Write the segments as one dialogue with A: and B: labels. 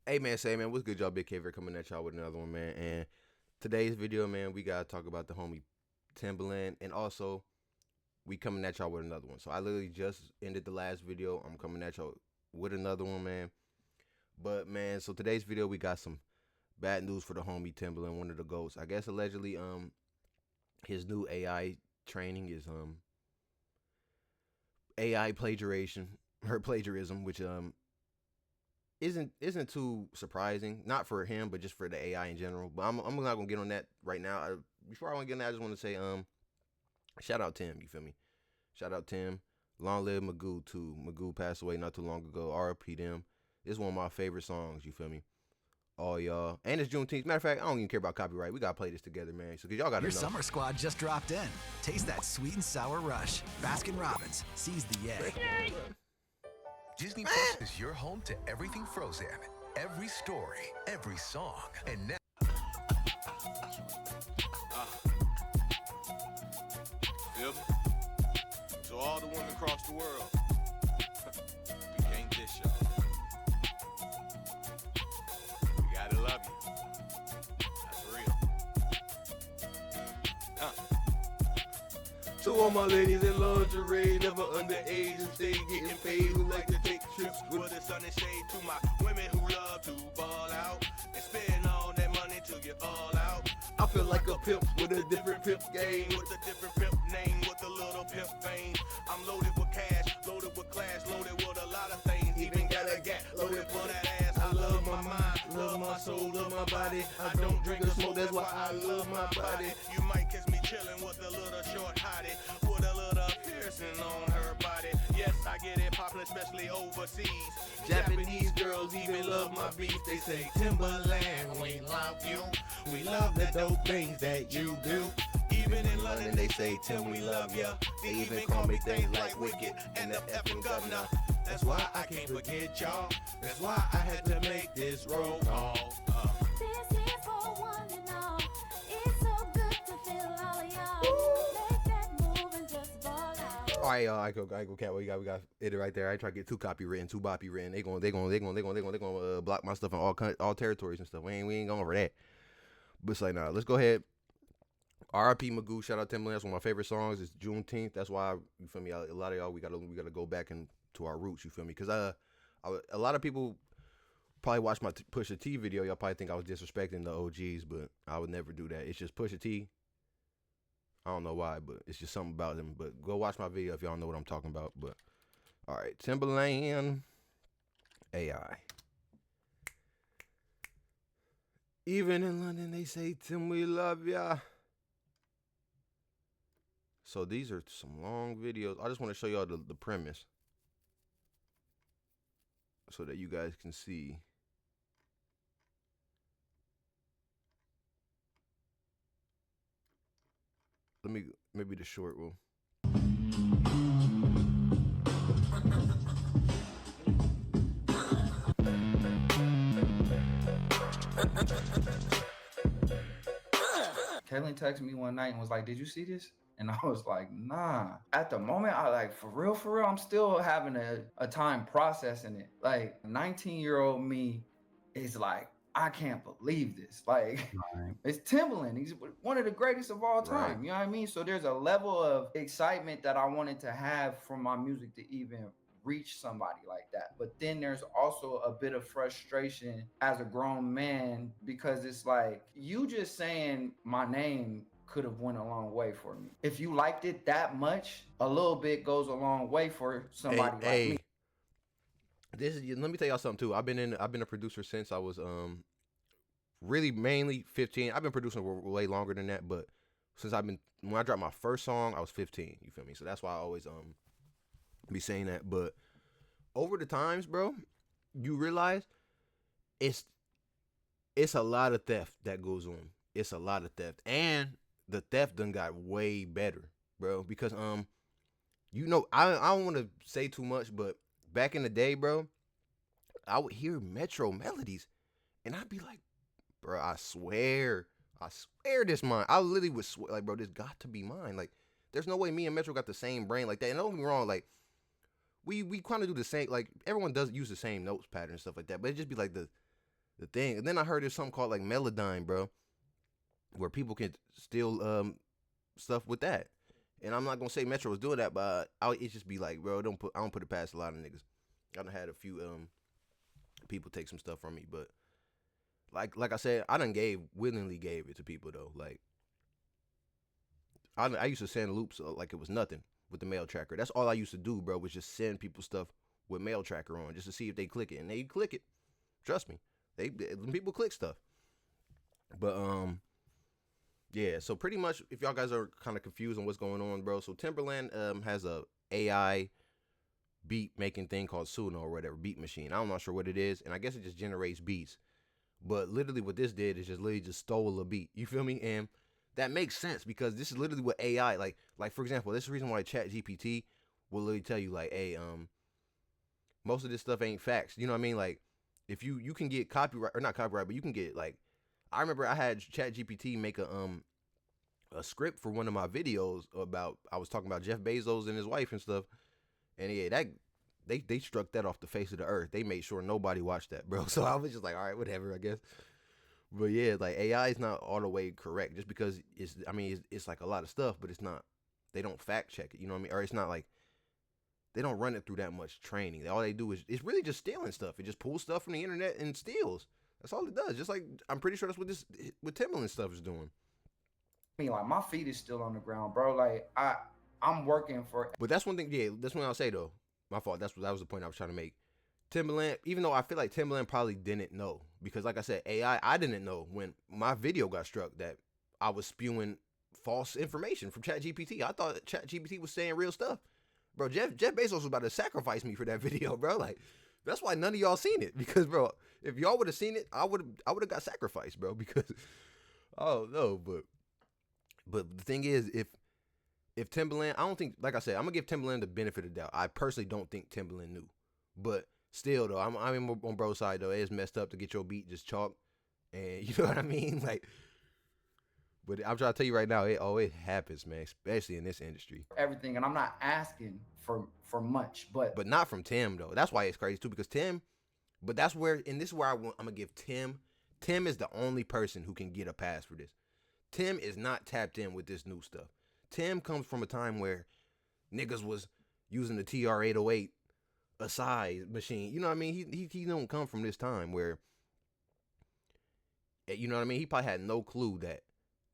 A: Hey man, say man, what's good, y'all? Big Caver coming at y'all with another one, man. And today's video, man, we gotta talk about the homie Timbaland, and also we coming at y'all with another one. So I literally just ended the last video. I'm coming at y'all with another one, man. But man, so today's video we got some bad news for the homie Timbaland, one of the goats. I guess allegedly, his new AI training is AI plagiarization, her plagiarism, which isn't too surprising, not for him, but just for the AI in general. But I'm not gonna get on that right now. Before I want to get on that, I just want to say shout out Tim. You feel me? Shout out Tim. Long live Magoo too. Magoo passed away not too long ago. R.I.P. them. It's one of my favorite songs. You feel me? All y'all. And it's Juneteenth. Matter of fact, I don't even care about copyright. We gotta play this together, man. So cause y'all gotta
B: Your
A: know.
B: summer squad just dropped in. Taste that sweet and sour rush. Baskin Robbins, seize the yay.
C: Disney Plus is your home to everything Frozen, every story, every song, and now.
D: Feel me? To all the women across the world, we can't dish y'all. We gotta love you. That's real.
A: To all my ladies in lingerie, never underage and stay getting paid, who like to take trips
D: With the sun and shade to my women who love to ball out and spend all that money till you all out.
A: I feel like a pimp with a different pimp game.
D: With a different pimp name, with a little pimp fame. I'm loaded with cash, loaded with class, loaded with a lot of things. Even got a gat loaded for that ass. I love my mind, love my soul, love my body. I don't drink or smoke, that's why I love my body. You might catch me chilling with a little short hottie, with a little piercing on her body. Yes, I get it poppin', especially overseas.
A: Japanese girls even love my beats. They say, Timbaland, we love you. We love the dope things that you do.
D: Even in London, they say, Tim, we love ya. They even call me things like Wicked and the effing governor. That's why I can't forget y'all. That's why I had to make this roll call.
E: This is for one and all. It's so good to feel all of y'all. Make that move and just ball out.
A: All right, y'all. I go, cat. We got it right there. I try to get too copywritten, too boppy written. They gonna block my stuff in all territories and stuff. We ain't going over that. But it's like, nah, let's go ahead. R.I.P. Magoo. Shout out Timbaland. That's one of my favorite songs. It's Juneteenth. That's why, you feel me? A lot of y'all, we gotta go back into our roots. You feel me? Because a lot of people probably watch my Pusha T video. Y'all probably think I was disrespecting the OGs, but I would never do that. It's just Pusha T. I don't know why, but it's just something about him. But go watch my video if y'all know what I'm talking about. But all right, Timbaland, AI. Even in London, they say, Tim, we love ya. So these are some long videos. I just want to show y'all the premise so that you guys can see. Maybe the short will.
F: Kaylin texted me one night and was like, "Did you see this?" And I was like, "Nah." At the moment, I like, for real, I'm still having a time processing it. Like, 19-year-old me is like, I can't believe this. Like, it's Timbaland. He's one of the greatest of all time.
A: Right.
F: You know what I mean? So there's a level of excitement that I wanted to have from my music to even reach somebody like that. But then there's also a bit of frustration as a grown man, because it's like, you just saying my name could have went a long way for me. If you liked it that much, a little bit goes a long way for somebody like me.
A: Let me tell y'all something too. I've been a producer since I was really mainly 15. I've been producing way longer than that, but when I dropped my first song, I was 15. You feel me? So that's why I always be saying that. But over the times, bro, you realize it's a lot of theft that goes on. It's a lot of theft, and the theft done got way better, bro. Because you know, I don't want to say too much, but back in the day, bro, I would hear Metro melodies, and I'd be like, bro, I swear this mine. I literally would swear, like, bro, this got to be mine. Like, there's no way me and Metro got the same brain like that. And don't get me wrong, like, we kind of do the same. Like, everyone does use the same notes pattern and stuff like that, but it just be like the thing. And then I heard there's something called like Melodyne, bro, where people can steal stuff with that. And I'm not gonna say Metro was doing that, but it just be like, bro, I don't put it past a lot of niggas. I done had a few people take some stuff from me, but like I said, I willingly gave it to people though. Like I used to send loops like it was nothing with the mail tracker. That's all I used to do, bro, was just send people stuff with mail tracker on just to see if they click it, and they click it. Trust me, people click stuff. But yeah. So pretty much, if y'all guys are kind of confused on what's going on, bro, so Timbaland has a AI beat making thing called Suno or whatever, beat machine. I'm not sure what it is, and I guess it just generates beats. But literally what this did is just stole a beat. You feel me? And that makes sense because this is literally what AI, like for example, this is the reason why ChatGPT will literally tell you like, hey, most of this stuff ain't facts. You know what I mean? Like if you can get copyright, or not copyright, but you can get like, I remember I had ChatGPT make a script for one of my videos about, I was talking about Jeff Bezos and his wife and stuff. And yeah, that they struck that off the face of the earth. They made sure nobody watched that, bro. So I was just like, all right, whatever, I guess. But yeah, like AI is not all the way correct just because it's like a lot of stuff, but it's not, they don't fact check it, you know what I mean? Or it's not like, they don't run it through that much training. All they do is, it's really just stealing stuff. It just pulls stuff from the internet and steals. That's all it does. Just like, I'm pretty sure that's what Timbaland stuff is doing.
F: I mean, like my feet is still on the ground, bro. Like I'm working for.
A: But that's one thing. Yeah, that's one I'll say though. My fault. That was the point I was trying to make. Timbaland, even though I feel like Timbaland probably didn't know, because like I said, AI, I didn't know when my video got struck that I was spewing false information from ChatGPT. I thought ChatGPT was saying real stuff, bro. Jeff Bezos was about to sacrifice me for that video, bro. Like that's why none of y'all seen it, because bro, if y'all would have seen it, I would have got sacrificed, bro. Because oh no, but the thing is, if Timbaland, I don't think, like I said, I'm gonna give Timbaland the benefit of the doubt. I personally don't think Timbaland knew, but still though, I'm on bro's side though. It's messed up to get your beat just chalked, and you know what I mean, like. But I'm trying to tell you right now, it happens, man, especially in this industry.
F: Everything, and I'm not asking for much, but
A: not from Tim though. That's why it's crazy too, because Tim. But that's where, and this is where I'm gonna give Tim. Tim is the only person who can get a pass for this. Tim is not tapped in with this new stuff. Tim comes from a time where niggas was using the TR-808 Asai machine. You know what I mean? He don't come from this time where, you know what I mean? He probably had no clue that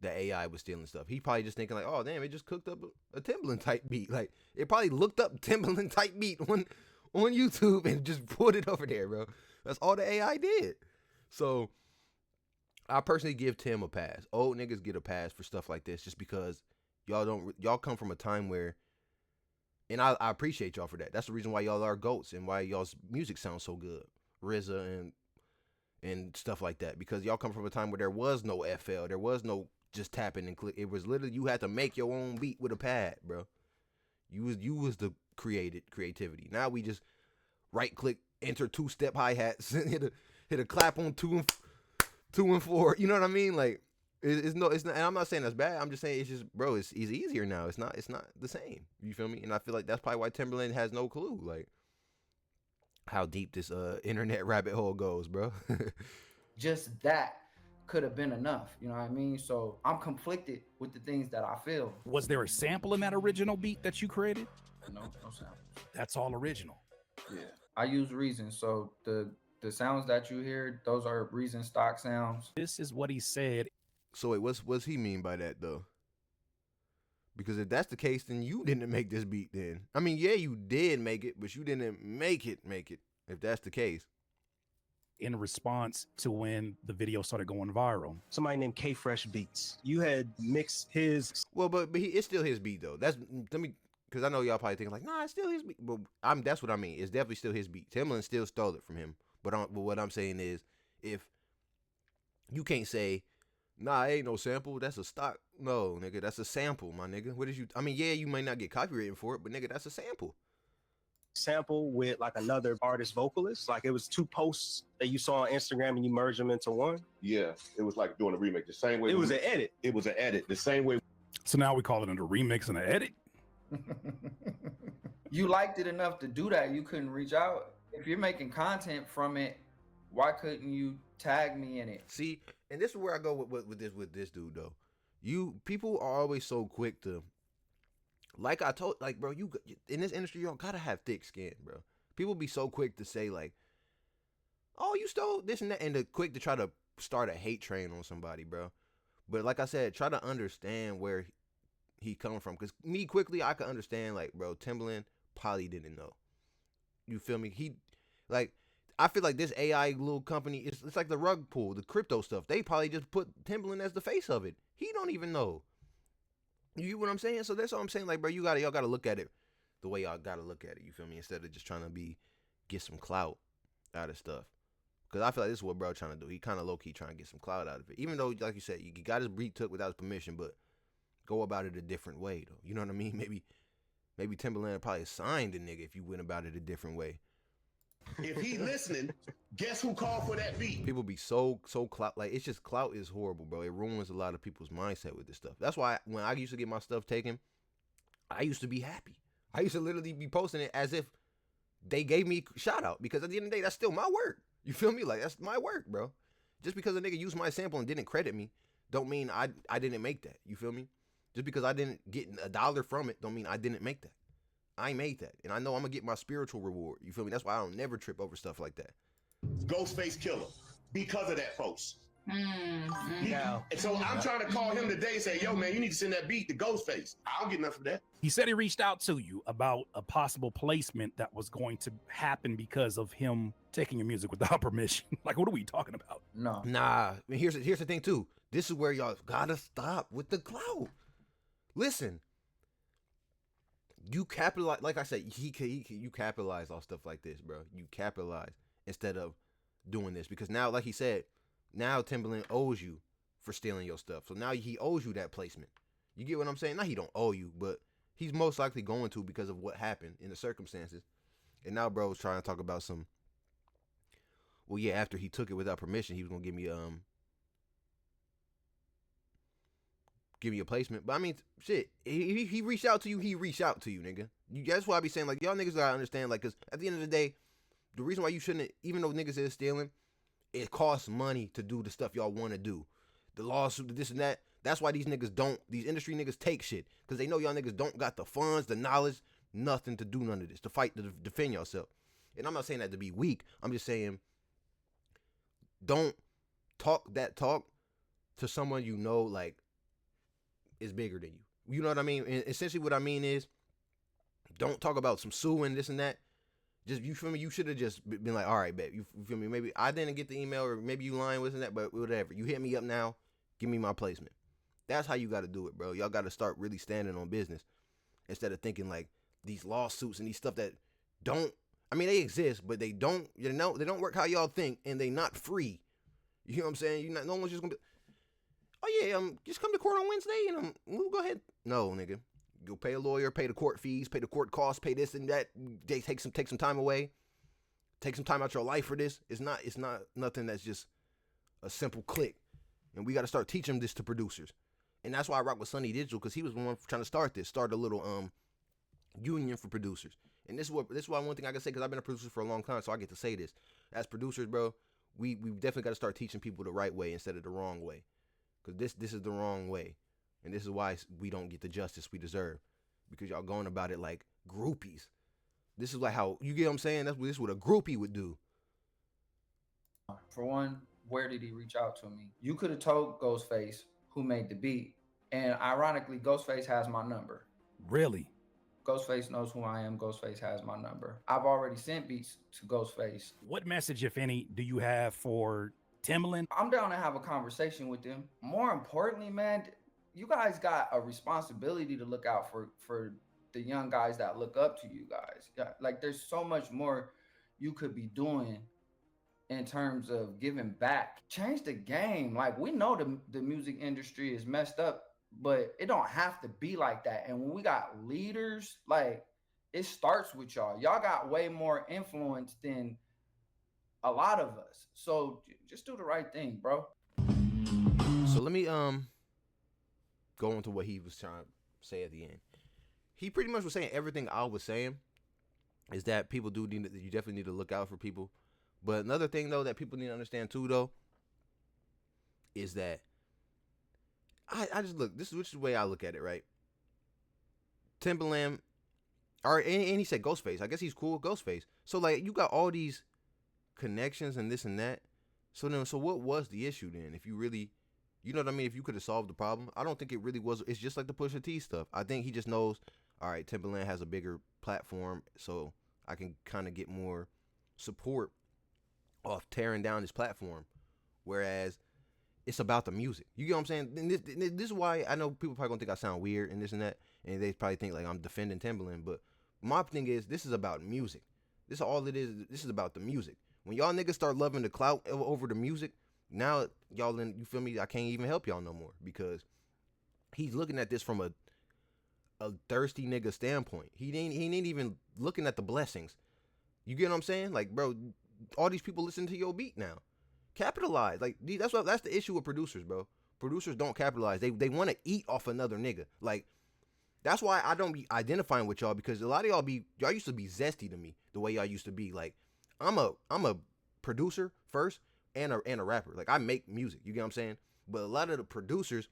A: the AI was stealing stuff. He probably just thinking like, oh damn, it just cooked up a Timbaland type beat. Like it probably looked up Timbaland type beat on YouTube and just put it over there, bro. That's all the AI did. So I personally give Tim a pass. Old niggas get a pass for stuff like this just because y'all come from a time where, and I appreciate y'all for that. That's the reason why y'all are GOATs and why y'all's music sounds so good. RZA and stuff like that, because y'all come from a time where there was no FL, there was no just tapping and click. It was literally, you had to make your own beat with a pad, bro. You was the creativity. Now we just right click, enter 2-step hi-hats, hit a clap on 2 and 4. You know what I mean? Like it's not, and I'm not saying that's bad. I'm just saying it's just, bro, it's easier now. It's not the same. You feel me? And I feel like that's probably why Timbaland has no clue, like how deep this internet rabbit hole goes, bro.
F: just that could have been enough. You know what I mean? So I'm conflicted with the things that I feel.
G: Was there a sample in that original beat that you created?
F: No sample.
G: That's all original.
F: Yeah, I use Reason. So the sounds that you hear, those are Reason stock sounds.
G: This is what he said.
A: So wait, what's he mean by that though? Because if that's the case, then you didn't make this beat then. I mean, yeah, you did make it, but you didn't make it, if that's the case.
G: In response to when the video started going viral.
H: Somebody named K Fresh Beats. You had mixed his.
A: Well, but it's still his beat though. Because I know y'all probably thinking like, nah, it's still his beat. But that's what I mean. It's definitely still his beat. Timbaland still stole it from him. But what I'm saying is, if you can't say, nah, ain't no sample, that's a stock. No, nigga, that's a sample, my nigga. What is you? I mean, yeah, you might not get copyrighted for it, but nigga, that's a sample.
H: Sample with like another artist vocalist. Like it was 2 posts that you saw on Instagram and you merged them into one.
I: Yeah, it was like doing a remake the same way.
H: It was an edit.
I: It was an edit the same way.
G: So now we call it a remix and an edit.
F: You liked it enough to do that. You couldn't reach out. If you're making content from it, Why couldn't you tag me in it?
A: See, and this is where I go with this dude though. People are always so quick to, like I told, like bro, you in this industry you don't gotta have thick skin, bro. People be so quick to say like, oh, you stole this and that, and quick to try to start a hate train on somebody, bro. But like I said, try to understand where he coming from, cause me quickly I could understand like, bro, Timbaland probably didn't know. You feel me? He like. I feel like this AI little company, it's like the rug pull, the crypto stuff. They probably just put Timbaland as the face of it. He don't even know. You get what I'm saying? So that's what I'm saying. Like, bro, y'all gotta look at it the way y'all gotta look at it. You feel me? Instead of just trying to get some clout out of stuff. Cause I feel like this is what bro trying to do. He kind of low key trying to get some clout out of it. Even though, like you said, you got his beat took without his permission, but go about it a different way though. You know what I mean? Maybe Timbaland probably signed the nigga if you went about it a different way.
I: If he listening, guess who called for that beat?
A: People be so clout, like it's just clout is horrible, bro. It ruins a lot of people's mindset with this stuff. That's why when I used to get my stuff taken, I used to be happy. I used to literally be posting it as if they gave me a shout out, because at the end of the day, that's still my work. You feel me? Like that's my work, bro. Just because a nigga used my sample and didn't credit me, don't mean I didn't make that. You feel me? Just because I didn't get $1 from it, don't mean I didn't make that. I made that, and I know I'm gonna get my spiritual reward. You feel me? That's why I don't never trip over stuff like that.
I: Ghostface Killer. Because of that, folks.
H: Yeah.
I: And so I'm trying to call him today and say, yo, man, you need to send that beat to Ghostface. I don't get enough of that.
G: He said he reached out to you about a possible placement that was going to happen because of him taking your music without permission. Like, what are we talking about?
F: No.
A: Nah, I mean, here's the thing too. This is where y'all gotta stop with the clout. Listen, you capitalize, like I said, you capitalize on stuff like this, bro. You capitalize instead of doing this, because now, like he said, now Timbaland owes you for stealing your stuff. So now he owes you that placement. You get what I'm saying? Now he don't owe you, but he's most likely going to because of what happened in the circumstances. And now bro's trying to talk about some, well, yeah, after he took it without permission, he was gonna give me a placement. But I mean, shit, he reached out to you, nigga. That's why I be saying, like, y'all niggas gotta understand, like, cause at the end of the day, the reason why you shouldn't, even though niggas is stealing, it costs money to do the stuff y'all want to do. The lawsuit, this and that. That's why these industry niggas take shit, because they know y'all niggas don't got the funds, the knowledge, nothing to do none of this, to fight, to defend yourself. And I'm not saying that to be weak. I'm just saying, don't talk that talk to someone you know, like, is bigger than you. You know what I mean? And essentially what I mean is, don't talk about some suing, this and that. Just, you feel me? You should have just been like, all right, bet. You feel me? Maybe I didn't get the email, or maybe you lying with that, but whatever. You hit me up now, give me my placement. That's how you got to do it, bro. Y'all got to start really standing on business instead of thinking like these lawsuits and these stuff that don't, I mean, they exist, but they don't work how y'all think, and they not free. You know what I'm saying? No one's just gonna be, oh yeah, just come to court on Wednesday and we'll go ahead. No, nigga. Go pay a lawyer, pay the court fees, pay the court costs, pay this and that. They take some time away. Take some time out your life for this. It's not nothing that's just a simple click. And we got to start teaching this to producers. And that's why I rock with Sonny Digital, because he was the one trying to start a little union for producers. And this is why one thing I can say, because I've been a producer for a long time, so I get to say this. As producers, bro, we definitely got to start teaching people the right way instead of the wrong way. Because this is the wrong way. And this is why we don't get the justice we deserve, because y'all going about it like groupies. This is like how, you get what I'm saying? This is what a groupie would do.
F: For one, where did he reach out to me? You could have told Ghostface who made the beat. And ironically, Ghostface has my number.
G: Really?
F: Ghostface knows who I am. Ghostface has my number. I've already sent beats to Ghostface.
G: What message, if any, do you have for Timbaland?
F: I'm down to have a conversation with them. More importantly, man, you guys got a responsibility to look out for the young guys that look up to you guys. Yeah, like, there's so much more you could be doing in terms of giving back. Change the game. Like, we know the music industry is messed up, but it don't have to be like that. And when we got leaders, like, it starts with y'all. Y'all got way more influence than a lot of us. So just do the right thing, bro.
A: So let me go into what he was trying to say at the end. He pretty much was saying everything I was saying, is that people you definitely need to look out for people, But another thing though that people need to understand too though is that I just look. This is which is the way I look at it, right? Timbaland, and he said Ghostface. I guess he's cool with Ghostface. So like you got all these connections and this and that. So what was the issue then? If you really, you know what I mean? If you could have solved the problem, I don't think it really was. It's just like the Pusha T stuff. I think he just knows. All right, Timbaland has a bigger platform, so I can kind of get more support off tearing down his platform. Whereas it's about the music. You get what I'm saying? And this is why I know people probably gonna think I sound weird and this and that, and they probably think like I'm defending Timbaland. But my thing is, this is about music. This is all it is. This is about the music. When y'all niggas start loving the clout over the music, now y'all in, you feel me? I can't even help y'all no more because he's looking at this from a thirsty nigga standpoint. He ain't even looking at the blessings. You get what I'm saying? Like, bro, all these people listen to your beat now. Capitalize. Like, that's the issue with producers, bro. Producers don't capitalize. They want to eat off another nigga. Like, that's why I don't be identifying with y'all, because a lot of y'all used to be zesty to me the way y'all used to be. Like, I'm a producer first and a rapper. Like, I make music. You get what I'm saying? But a lot of the producers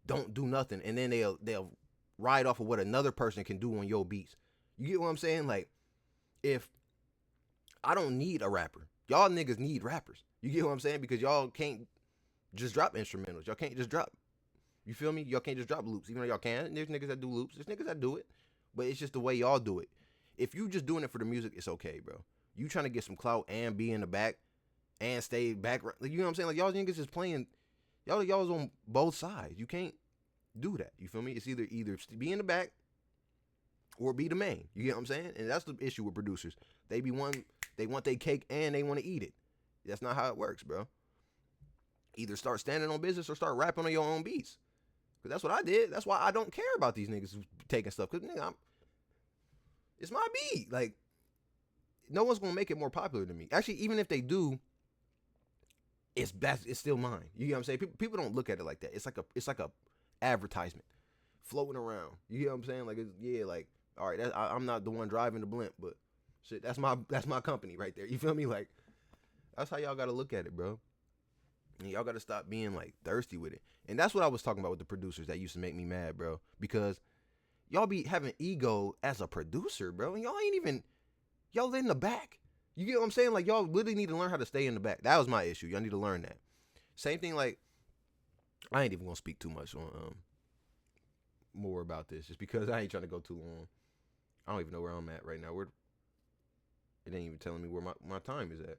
A: don't do nothing, and then they'll ride off of what another person can do on your beats. You get what I'm saying? Like, if I don't need a rapper, y'all niggas need rappers. You get what I'm saying? Because y'all can't just drop instrumentals. Y'all can't just drop, you feel me? Y'all can't just drop loops, even though y'all can. There's niggas that do loops. There's niggas that do it. But it's just the way y'all do it. If you just doing it for the music, it's okay, bro. You trying to get some clout and be in the back and stay back. Like, you know what I'm saying? Like, y'all niggas is playing. Y'all's on both sides. You can't do that. You feel me? It's either be in the back or be the main. You get what I'm saying? And that's the issue with producers. They want their cake and they want to eat it. That's not how it works, bro. Either start standing on business or start rapping on your own beats. Because that's what I did. That's why I don't care about these niggas taking stuff. Because, nigga, it's my beat. Like, no one's going to make it more popular than me. Actually, even if they do, it's still mine. You get what I'm saying? People don't look at it like that. It's like a advertisement floating around. You get what I'm saying? Like, like, all right, I'm not the one driving the blimp, but shit, that's my company right there. You feel me? Like, that's how y'all got to look at it, bro. And y'all got to stop being like thirsty with it. And that's what I was talking about with the producers that used to make me mad, bro. Because y'all be having ego as a producer, bro. And y'all in the back. You get what I'm saying? Like, y'all literally need to learn how to stay in the back. That was my issue. Y'all need to learn that. Same thing, like, I ain't even going to speak too much on more about this, just because I ain't trying to go too long. I don't even know where I'm at right now. It ain't even telling me where my time is at.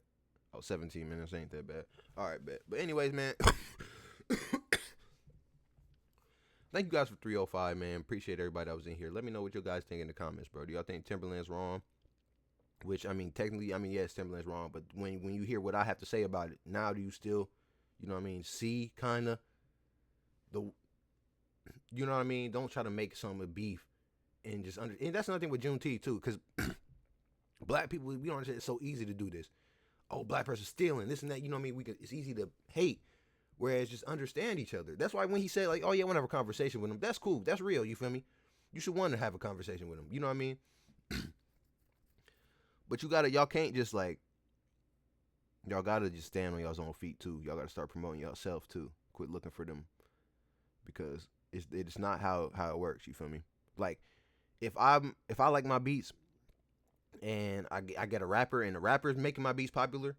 A: Oh, 17 minutes ain't that bad. All right, bet. But anyways, man. Thank you guys for 305, man. Appreciate everybody that was in here. Let me know what you guys think in the comments, bro. Do y'all think Timbaland's wrong? Which, I mean, technically, yes, Timbaland's wrong. But when you hear what I have to say about it, now do you still, you know what I mean, see kind of you know what I mean? Don't try to make some of beef and just and that's another thing with Juneteenth too, because black people, we don't understand, it's so easy to do this. Oh, black person stealing this and that. You know what I mean? It's easy to hate, whereas just understand each other. That's why when he said like, oh yeah, I want to have a conversation with him. That's cool. That's real. You feel me? You should want to have a conversation with him. You know what I mean? But y'all can't just like, y'all gotta just stand on y'all's own feet too. Y'all gotta start promoting yourself too. Quit looking for them, because it's not how it works. You feel me? Like, if I like my beats and I get a rapper and the rapper is making my beats popular,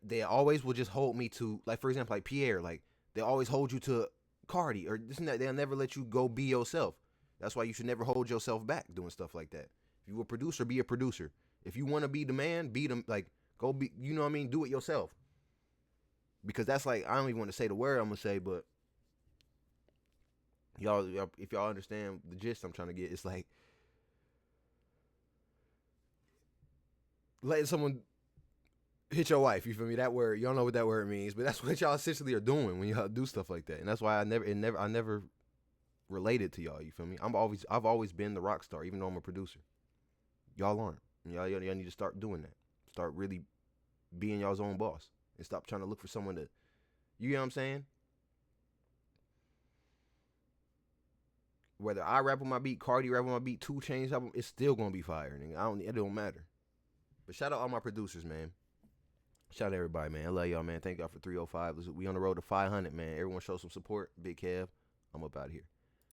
A: they always will just hold me to, like, for example, like Pierre, like they always hold you to Cardi or this and that. They'll never let you go be yourself. That's why you should never hold yourself back doing stuff like that. If you a producer, be a producer. If you want to be the man, be the, like, go be, you know what I mean? Do it yourself. Because that's like, I don't even want to say the word I'm going to say, but y'all, if y'all understand the gist I'm trying to get, it's like letting someone hit your wife. You feel me? That word, y'all know what that word means, but that's what y'all essentially are doing when y'all do stuff like that. And that's why I never related to y'all. You feel me? I've always been the rock star, even though I'm a producer. Y'all aren't. Y'all need to start doing that. Start really being y'all's own boss and stop trying to look for someone to, you know what I'm saying? Whether I rap on my beat, Cardi rap on my beat, 2 Chainz album, it's still gonna be fire, nigga. It don't matter. But shout out all my producers, man. Shout out everybody, man. I love y'all, man. Thank y'all for 305. We on the road to 500, man. Everyone show some support. Big Kev, I'm up out of here.